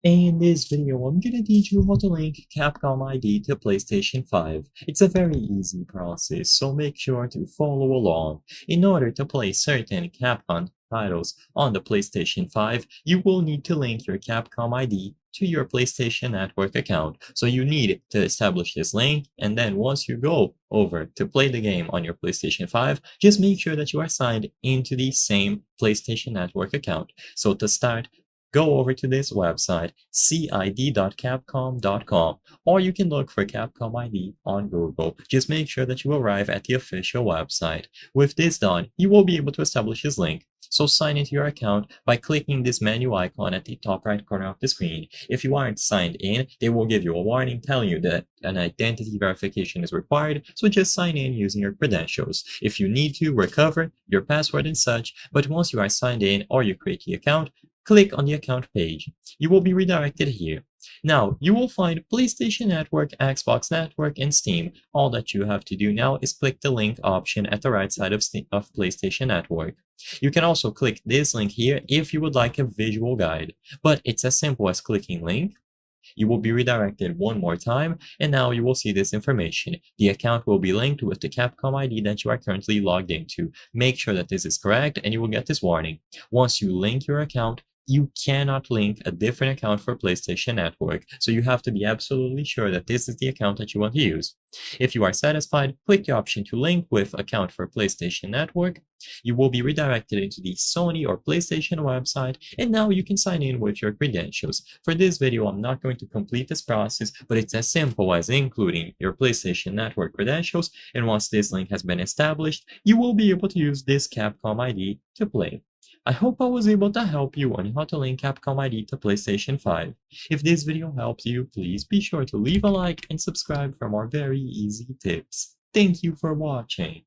In this video, I'm gonna teach you how to link Capcom ID to PlayStation 5. It's a very easy process, so make sure to follow along. In order to play certain Capcom titles on the PlayStation 5, you will need to link your Capcom ID to your PlayStation Network account. So you need to establish this link, and then once you go over to play the game on your PlayStation 5, just make sure that you are signed into the same PlayStation Network account. So to start, go over to this website, cid.capcom.com, or you can look for Capcom ID on Google. Just make sure that you arrive at the official website. With this done, you will be able to establish this link. So sign into your account by clicking this menu icon at the top right corner of the screen. If you aren't signed in, they will give you a warning telling you that an identity verification is required, so just sign in using your credentials. If you need to, recover your password and such, but once you are signed in or you create the account, click on the account page. You will be redirected here. Now, you will find PlayStation Network, Xbox Network, and Steam. All that you have to do now is click the link option at the right side of PlayStation Network. You can also click this link here if you would like a visual guide, but it's as simple as clicking link. You will be redirected one more time, and now you will see this information. The account will be linked with the Capcom ID that you are currently logged into. Make sure that this is correct, and you will get this warning. Once you link your account, you cannot link a different account for PlayStation Network, so you have to be absolutely sure that this is the account that you want to use. If you are satisfied, click the option to link with account for PlayStation Network. You will be redirected into the Sony or PlayStation website, and now you can sign in with your credentials. For this video, I'm not going to complete this process, but it's as simple as including your PlayStation Network credentials, and once this link has been established, you will be able to use this Capcom ID to play. I hope I was able to help you on how to link Capcom ID to PlayStation 5. If this video helped you, please be sure to leave a like and subscribe for more very easy tips. Thank you for watching.